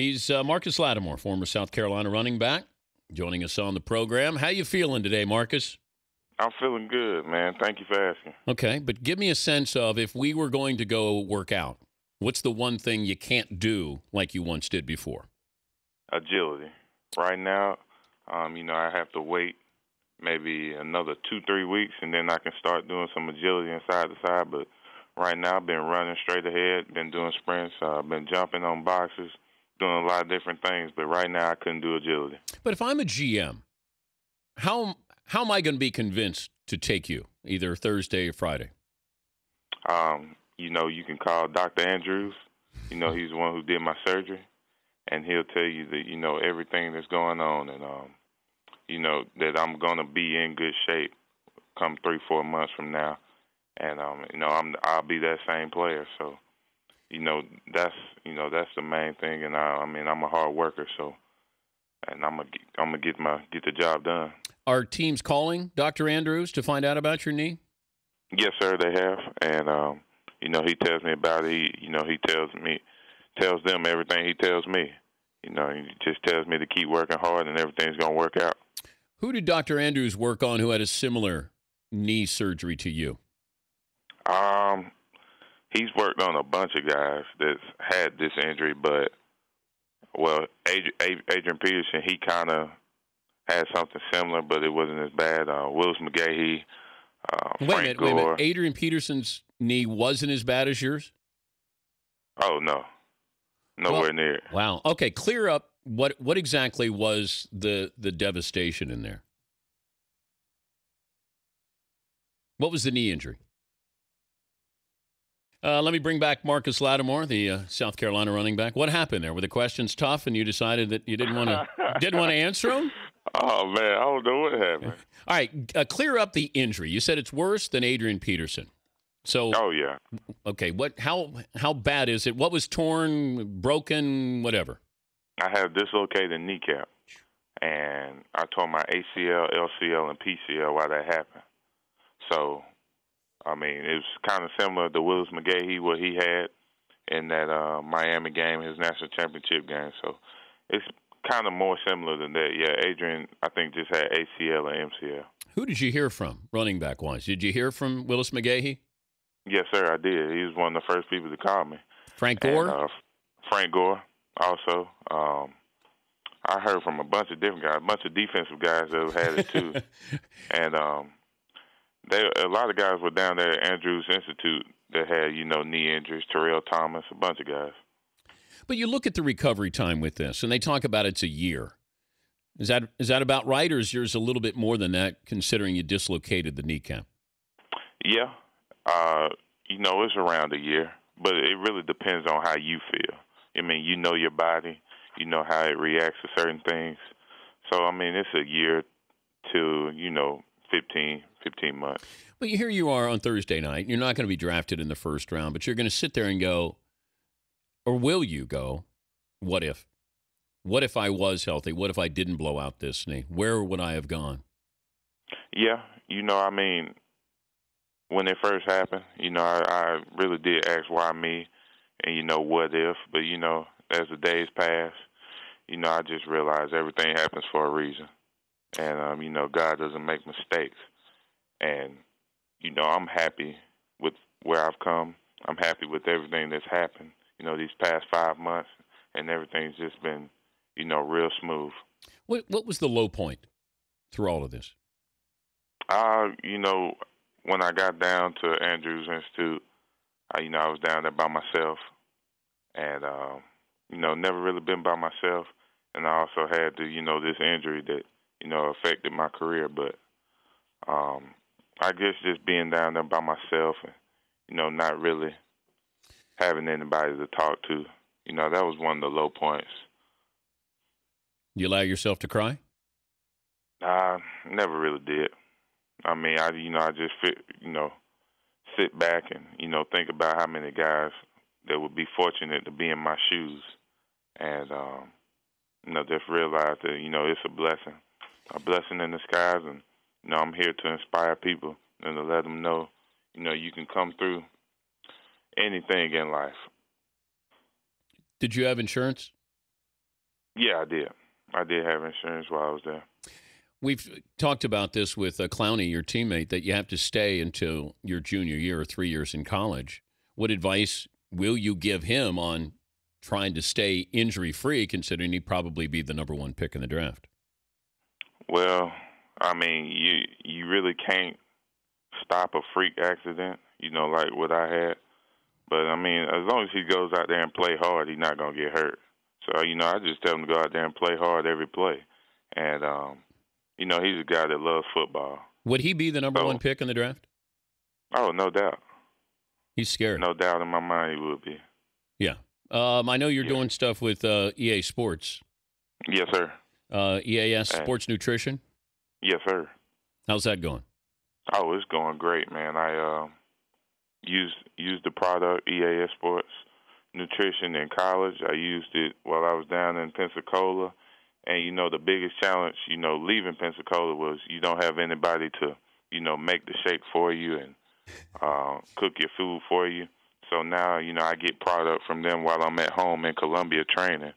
He's Marcus Lattimore, former South Carolina running back, joining us on the program. How you feeling today, Marcus? I'm feeling good, man. Thank you for asking. Okay, but give me a sense of if we were going to go work out, what's the one thing you can't do like you once did before? Agility. Right now, I have to wait maybe another 2-3 weeks, and then I can start doing some agility and side to side. But right now, I've been running straight ahead, been doing sprints, been jumping on boxes, doing a lot of different things. But right now, I couldn't do agility. But if I'm a GM, how am I going to be convinced to take you either Thursday or Friday? You can call Dr. Andrews. He's the one who did my surgery, and he'll tell you that, everything that's going on and, that I'm going to be in good shape come 3-4 months from now. And, I'll be that same player. So, that's the main thing. And, I'm a hard worker, so, and I'm gonna get the job done. Are teams calling Dr. Andrews to find out about your knee? Yes, sir, they have. And, he tells me about it. He tells them everything he tells me. He just tells me to keep working hard and everything's going to work out. Who did Dr. Andrews work on who had a similar knee surgery to you? He's worked on a bunch of guys that's had this injury, but, Adrian Peterson, he kind of had something similar, but it wasn't as bad. Willis McGahee, Frank Gore. Wait a minute. Adrian Peterson's knee wasn't as bad as yours? Oh, no. Nowhere near. Wow. Okay, clear up what exactly was the devastation in there? What was the knee injury? Let me bring back Marcus Lattimore, the South Carolina running back. What happened there? Were the questions tough, and you decided that you didn't want to answer them? Oh man, I don't know what happened. All right, clear up the injury. You said it's worse than Adrian Peterson. So. Oh yeah. Okay. How bad is it? What was torn, broken, whatever? I had a dislocated kneecap, and I tore my ACL, LCL, and PCL while that happened. So. It was kind of similar to Willis McGahee, what he had in that Miami game, his national championship game. So it's kind of more similar than that. Yeah, Adrian, I think, just had ACL and MCL. Who did you hear from, running back-wise? Did you hear from Willis McGahee? Yes, sir, I did. He was one of the first people to call me. Frank Gore? And, Frank Gore also. I heard from a bunch of different guys, a bunch of defensive guys that have had it too. And a lot of guys were down there at Andrews Institute that had, knee injuries, Terrell Thomas, a bunch of guys. But you look at the recovery time with this, and they talk about it's a year. Is that about right, or is yours a little bit more than that, considering you dislocated the kneecap? Yeah. It's around a year, but it really depends on how you feel. You know your body. You know how it reacts to certain things. So, it's a year to, 15 months. But here you are on Thursday night. You're not going to be drafted in the first round, but you're going to sit there and go, or will you go, what if? What if I was healthy? What if I didn't blow out this knee? Where would I have gone? Yeah, when it first happened, I really did ask why me and, what if. But, as the days pass, I just realized everything happens for a reason. And, God doesn't make mistakes. And, I'm happy with where I've come. I'm happy with everything that's happened, these past 5 months. And everything's just been, real smooth. What was the low point through all of this? When I got down to Andrews Institute, I was down there by myself. And, never really been by myself. And I also had this injury that, affected my career. But I guess just being down there by myself and, not really having anybody to talk to, that was one of the low points. You allow yourself to cry? Never really did. I just sit back and, think about how many guys that would be fortunate to be in my shoes and, just realize that, it's a blessing in disguise. And, I'm here to inspire people and to let them know, you can come through anything in life. Did you have insurance? Yeah, I did. I did have insurance while I was there. We've talked about this with Clowney, your teammate, that you have to stay until your junior year or 3 years in college. What advice will you give him on trying to stay injury-free, considering he'd probably be the number one pick in the draft? Well, I mean, you really can't stop a freak accident, like what I had. But I mean, as long as he goes out there and play hard, he's not gonna get hurt. So I just tell him to go out there and play hard every play. And he's a guy that loves football. Would he be the number one pick in the draft? Oh, no doubt. He's scared. No doubt in my mind he would be. Yeah. I know you're doing stuff with EA Sports. Yes, sir. EAS Sports Nutrition? Yes, sir. How's that going? Oh, it's going great, man. I used the product EAS Sports Nutrition in college. I used it while I was down in Pensacola. And, the biggest challenge, leaving Pensacola was you don't have anybody to, make the shake for you and cook your food for you. So now, I get product from them while I'm at home in Columbia training.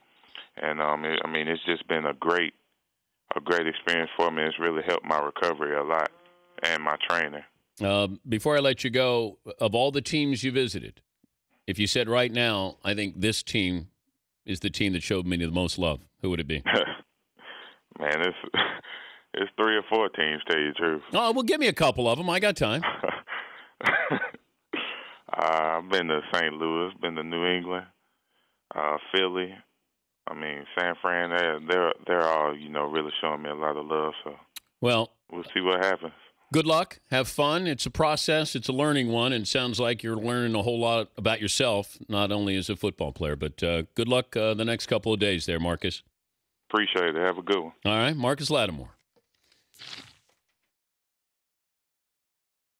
And, it's just been a great experience for me. It's really helped my recovery a lot and my training. Before I let you go, of all the teams you visited, if you said right now, I think this team is the team that showed me the most love, who would it be? Man, it's 3 or 4 teams, tell you the truth. Oh, well, give me a couple of them. I got time. I've been to St. Louis, been to New England, Philly. I mean, San Fran. They're all really showing me a lot of love. So we'll see what happens. Good luck. Have fun. It's a process. It's a learning one, and it sounds like you're learning a whole lot about yourself, not only as a football player. But good luck the next couple of days there, Marcus. Appreciate it. Have a good one. All right, Marcus Lattimore.